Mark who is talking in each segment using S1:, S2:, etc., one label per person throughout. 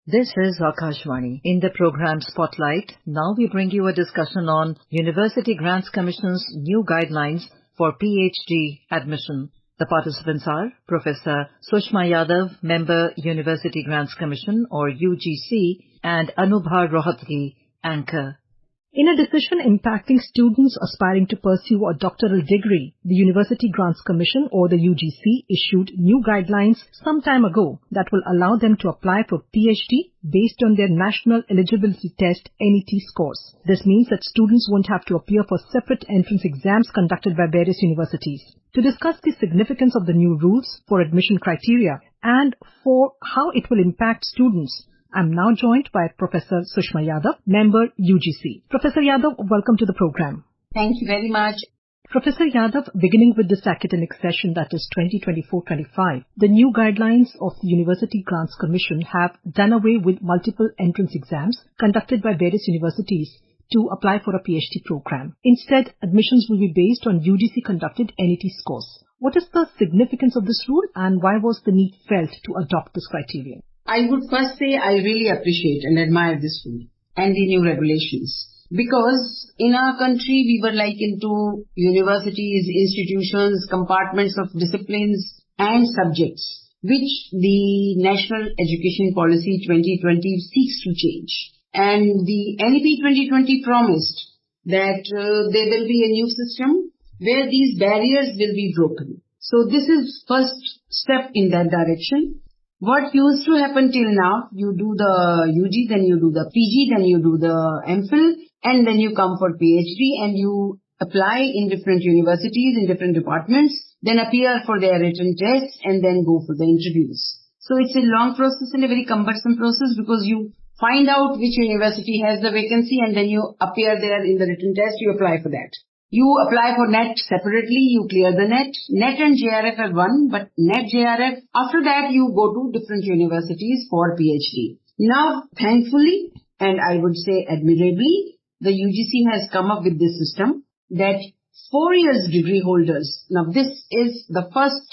S1: This is Akashvani. In the program Spotlight, now we bring you a discussion on University Grants Commission's new guidelines for Ph.D. admission. The participants are Professor Sushma Yadav, Member University Grants Commission or UGC, and Anubha Rohatgi, Anchor.
S2: In a decision impacting students aspiring to pursue a doctoral degree, the University Grants Commission or the UGC issued new guidelines some time ago that will allow them to apply for PhD based on their National Eligibility Test NET scores. This means that students won't have to appear for separate entrance exams conducted by various universities. To discuss the significance of the new rules for admission criteria and for how it will impact students, I'm now joined by Professor Sushma Yadav, Member UGC. Professor Yadav, welcome to the program.
S3: Thank you very much.
S2: Professor Yadav, beginning with this academic session that is 2024-25, the new guidelines of the University Grants Commission have done away with multiple entrance exams conducted by various universities to apply for a PhD program. Instead, admissions will be based on UGC-conducted NET scores. What is the significance of this rule and why was the need felt to adopt this criterion?
S3: I would first say I really appreciate and admire this rule and the new regulations. Because in our country, we were like into universities, institutions, compartments of disciplines and subjects, which the National Education Policy 2020 seeks to change. And the NEP 2020 promised that there will be a new system where these barriers will be broken. So this is first step in that direction. What used to happen till now, you do the UG, then you do the PG, then you do the MPhil, and then you come for PhD and you apply in different universities, in different departments, then appear for their written tests and then go for the interviews. So it's a long process and a very cumbersome process because you find out which university has the vacancy and then you appear there in the written test, you apply for that. You apply for NET separately, you clear the NET. NET and JRF are one, but NET JRF, after that you go to different universities for PhD. Now, thankfully, and I would say admirably, the UGC has come up with this system that 4 years degree holders, now this is the first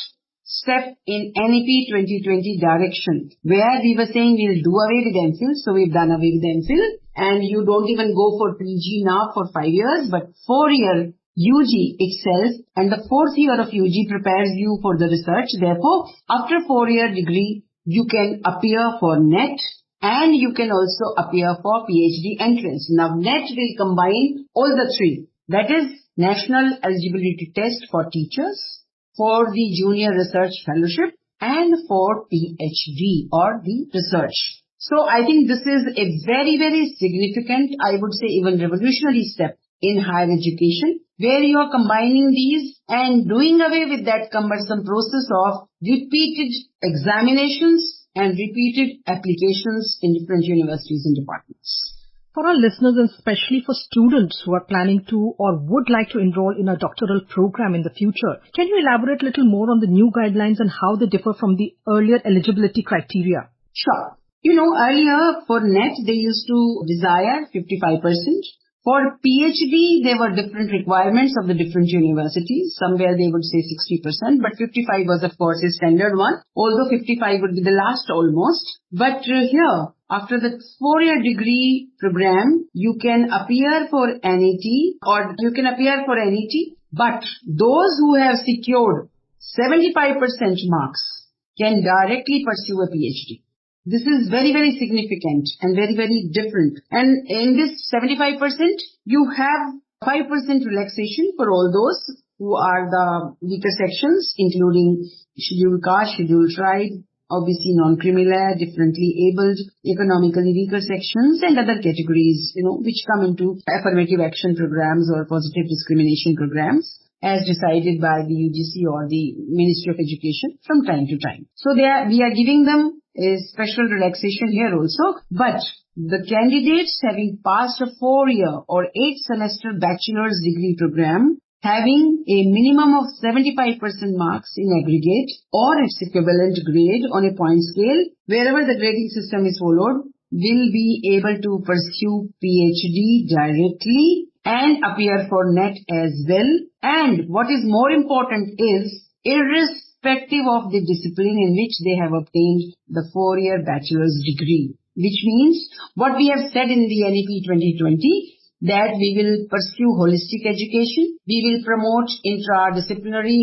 S3: step in NEP 2020 direction, where we were saying we'll do away with MPhil, so we've done away with MPhil. And you don't even go for PG now for 5 years, but 4-year UG itself, and the 4th year of UG prepares you for the research. Therefore, after 4-year degree, you can appear for NET and you can also appear for PhD entrance. Now, NET will combine all the three. That is National Eligibility Test for teachers, for the Junior Research Fellowship, and for PhD or the research. So I think this is a very, very significant, I would say even revolutionary step in higher education, where you are combining these and doing away with that cumbersome process of repeated examinations and repeated applications in different universities and departments.
S2: For our listeners and especially for students who are planning to or would like to enroll in a doctoral program in the future, can you elaborate a little more on the new guidelines and how they differ from the earlier eligibility criteria?
S3: Sure. You know, earlier for NET, they used to desire 55%. For PhD, there were different requirements of the different universities. Somewhere they would say 60%, but 55 was, of course, a standard one, although 55 would be the last almost. But here, after the 4-year degree program, you can appear for NET but those who have secured 75% marks can directly pursue a PhD. This is very, very significant and very, very different. And in this 75%, you have 5% relaxation for all those who are the weaker sections, including scheduled caste, scheduled tribe, obviously non-criminal, differently abled, economically weaker sections, and other categories, which come into affirmative action programs or positive discrimination programs, as decided by the UGC or the Ministry of Education from time to time. So we are giving them a special relaxation here also, but the candidates having passed a 4-year or 8-semester bachelor's degree program, having a minimum of 75% marks in aggregate or its equivalent grade on a point scale, wherever the grading system is followed, will be able to pursue PhD directly and appear for NET as well. And what is more important is, irrespective of the discipline in which they have obtained the 4-year bachelor's degree. which means what we have said in the NEP 2020, that we will pursue holistic education, we will promote interdisciplinary,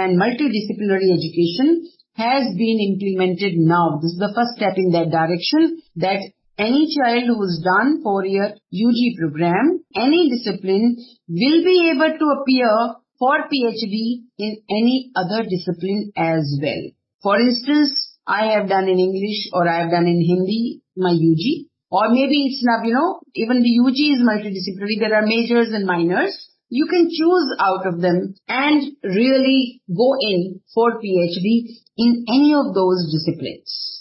S3: and multidisciplinary education has been implemented now. This is the first step in that direction, that any child who has done 4-year UG program, any discipline, will be able to appear for PhD in any other discipline as well. For instance, I have done in English or I have done in Hindi my UG, or maybe it's not, even the UG is multidisciplinary. There are majors and minors. You can choose out of them and really go in for PhD in any of those disciplines.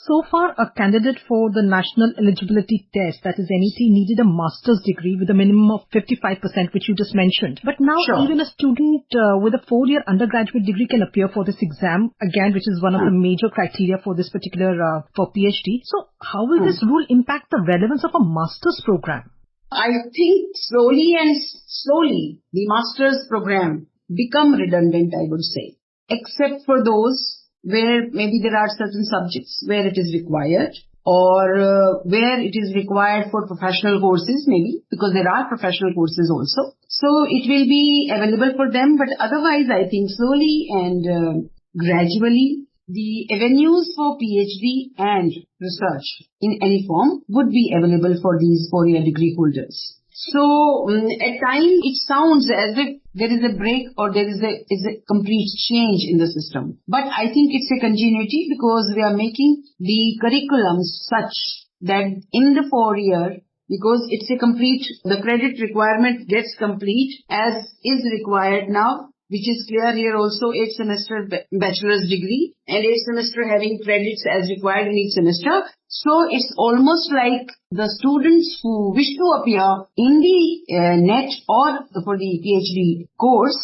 S2: So far, a candidate for the National Eligibility Test, that is NET, needed a master's degree with a minimum of 55%, which you just mentioned. But now even a student with a 4-year undergraduate degree can appear for this exam, again, which is one of the major criteria for this particular, for PhD. So how will this rule impact the relevance of a master's program?
S3: I think slowly, the master's program become redundant, I would say, except for those where maybe there are certain subjects where it is required, or where it is required for professional courses, maybe, because there are professional courses also. So it will be available for them, but otherwise I think slowly and gradually the avenues for PhD and research in any form would be available for these 4-year degree holders. So at times it sounds as if there is a break or there is a complete change in the system. But I think it's a continuity, because we are making the curriculum such that in the 4-year, because it's a complete, the credit requirement gets complete as is required now, which is clear here also, 8 semester bachelor's degree and 8 semester having credits as required in each semester. So it's almost like the students who wish to appear in the NET or for the PhD course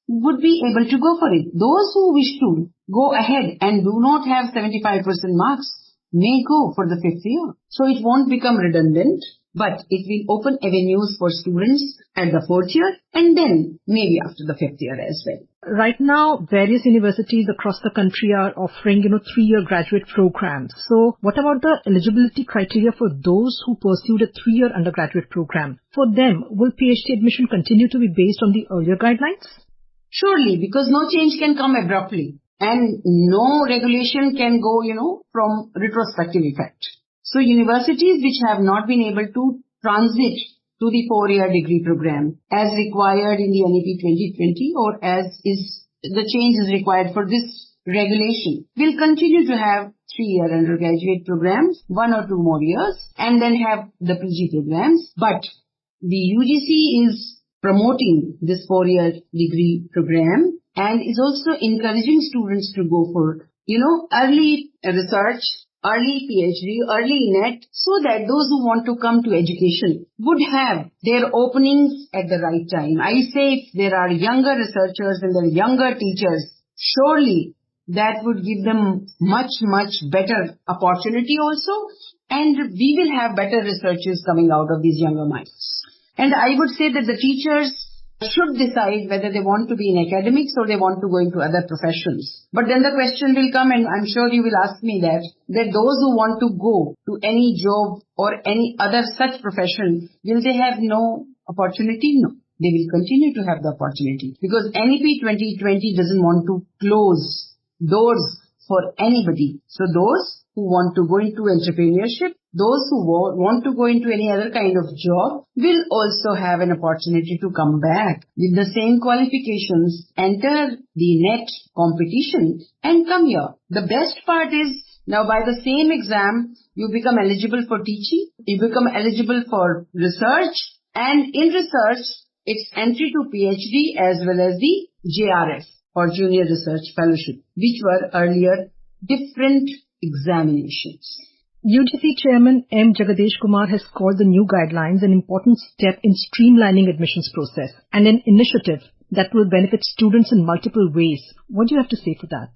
S3: would be able to go for it. Those who wish to go ahead and do not have 75% marks may go for the 5th year. So it won't become redundant, but it will open avenues for students at the 4th year and then maybe after the 5th year as well.
S2: Right now, various universities across the country are offering, 3-year graduate programs. So what about the eligibility criteria for those who pursued a 3-year undergraduate program? For them, will PhD admission continue to be based on the earlier guidelines?
S3: Surely, because no change can come abruptly and no regulation can go, from retrospective effect. So universities which have not been able to transit to the 4-year degree program as required in the NEP 2020 or as is the change is required for this regulation will continue to have 3-year undergraduate programs, 1 or 2 more years, and then have the PG programs. But the UGC is promoting this 4-year degree program and is also encouraging students to go for, early research, early PhD, early NET, so that those who want to come to education would have their openings at the right time. I say if there are younger researchers and there are younger teachers, surely that would give them much, much better opportunity also, and we will have better researchers coming out of these younger minds. And I would say that the teachers should decide whether they want to be in academics or they want to go into other professions. But then the question will come, and I'm sure you will ask me that those who want to go to any job or any other such profession, will they have no opportunity? No. They will continue to have the opportunity, because NEP 2020 doesn't want to close doors for anybody. So those who want to go into entrepreneurship, those who want to go into any other kind of job will also have an opportunity to come back with the same qualifications, enter the NET competition and come here. The best part is now by the same exam, you become eligible for teaching, you become eligible for research, and in research, it's entry to PhD as well as the JRF or Junior Research Fellowship, which were earlier different examinations.
S2: UGC Chairman M. Jagadesh Kumar has called the new guidelines an important step in streamlining admissions process and an initiative that will benefit students in multiple ways. What do you have to say for that?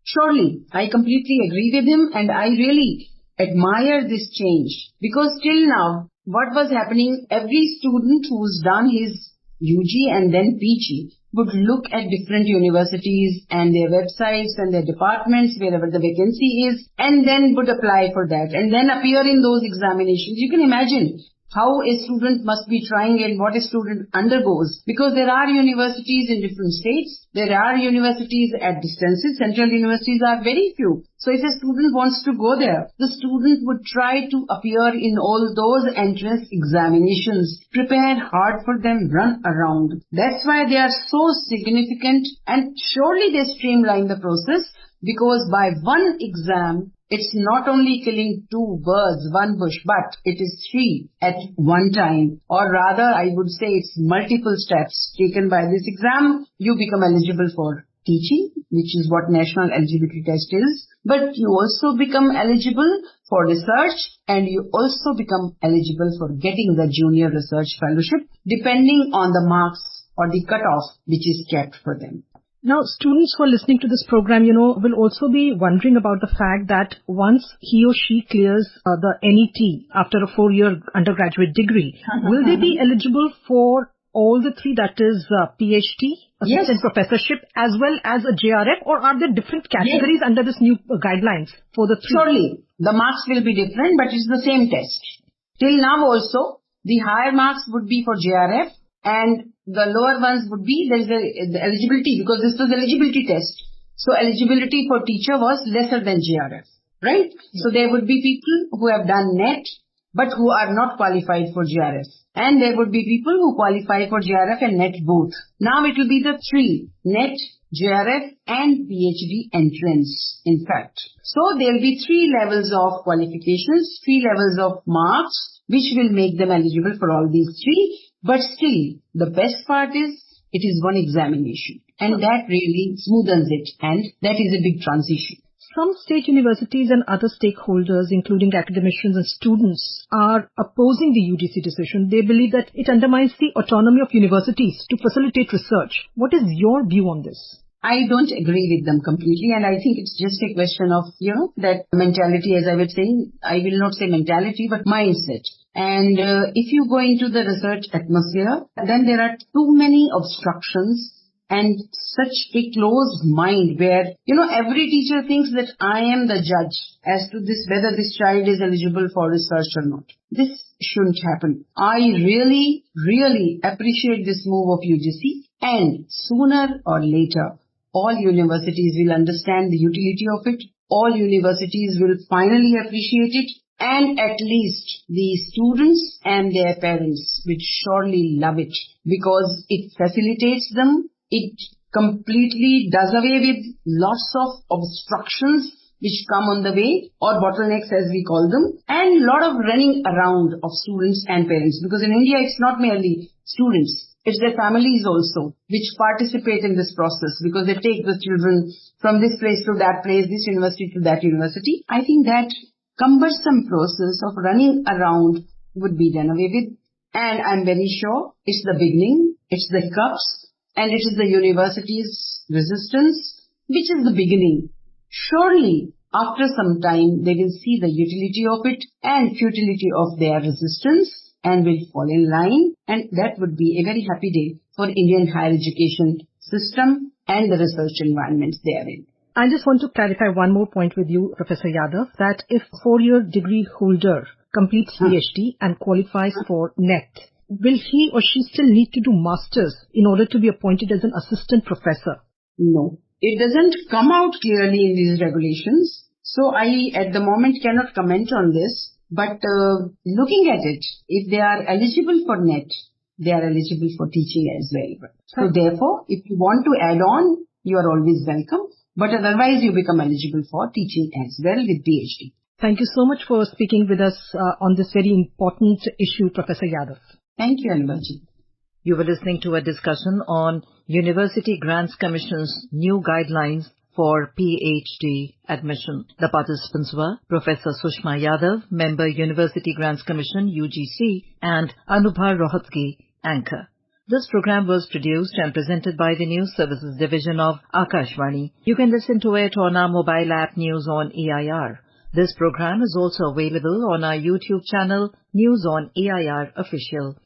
S3: Surely, I completely agree with him, and I really admire this change, because till now, what was happening, every student who's done his UG and then PG would look at different universities and their websites and their departments, wherever the vacancy is, and then would apply for that and then appear in those examinations. You can imagine how a student must be trying and what a student undergoes, because there are universities in different states, there are universities at distances, central universities are very few. So if a student wants to go there, the student would try to appear in all those entrance examinations, prepare hard for them, run around. That's why they are so significant, and surely they streamline the process, because by one exam, it's not only killing two birds, one bush, but it is three at one time. Or rather, I would say it's multiple steps taken by this exam. You become eligible for teaching, which is what National Eligibility Test is. But you also become eligible for research, and you also become eligible for getting the Junior Research Fellowship, depending on the marks or the cutoff which is kept for them.
S2: Now, students who are listening to this program, will also be wondering about the fact that once he or she clears the NET after a 4-year undergraduate degree, will they be eligible for all the three, that is Ph.D, assistant professorship, as well as a JRF, or are there different categories under this new guidelines for the three?
S3: Surely, the marks will be different, but it's the same test. Till now also, the higher marks would be for JRF, and the lower ones would be, there is the eligibility, because this was eligibility test. So eligibility for teacher was lesser than JRF, right? So there would be people who have done NET, but who are not qualified for JRF. And there would be people who qualify for JRF and NET both. Now it will be the three, NET, JRF and PhD entrance, in fact. So there will be 3 levels of qualifications, 3 levels of marks, which will make them eligible for all these 3. But still, the best part is, it is one examination. And that really smoothens it. And that is a big transition.
S2: Some state universities and other stakeholders, including academicians and students, are opposing the UGC decision. They believe that it undermines the autonomy of universities to facilitate research. What is your view on this?
S3: I don't agree with them completely, and I think it's just a question of, that mentality, as I was saying. I will not say mentality, but mindset. And if you go into the research atmosphere, then there are too many obstructions and such a closed mind where, every teacher thinks that I am the judge as to this, whether this child is eligible for research or not. This shouldn't happen. I really, really appreciate this move of UGC, and sooner or later, all universities will understand the utility of it. All universities will finally appreciate it. And at least the students and their parents will surely love it, because it facilitates them. It completely does away with lots of obstructions which come on the way, or bottlenecks as we call them, and a lot of running around of students and parents. Because in India, it's not merely students. It's their families also, which participate in this process, because they take the children from this place to that place, this university to that university. I think that cumbersome process of running around would be done away with. And I'm very sure it's the beginning, it's the hiccups, and it is the university's resistance, which is the beginning. Surely, after some time, they will see the utility of it and futility of their resistance, and will fall in line, and that would be a very happy day for Indian higher education system and the research environments therein.
S2: I just want to clarify one more point with you, Professor Yadav, that if 4-year degree holder completes PhD and qualifies for NET, will he or she still need to do masters in order to be appointed as an assistant professor?
S3: No. It doesn't come out clearly in these regulations, so I at the moment cannot comment on this. But looking at it, if they are eligible for NET, they are eligible for teaching as well. So therefore, if you want to add on, you are always welcome. But otherwise, you become eligible for teaching as well with PhD.
S2: Thank you so much for speaking with us on this very important issue, Professor Yadav.
S3: Thank you, Anubha.
S1: You were listening to a discussion on University Grants Commission's new guidelines for PhD admission. The participants were Professor Sushma Yadav, Member University Grants Commission, UGC, and Anubha Rohatgi, Anchor. This program was produced and presented by the News Services Division of Akashvani. You can listen to it on our mobile app News on AIR. This program is also available on our YouTube channel, News on AIR Official.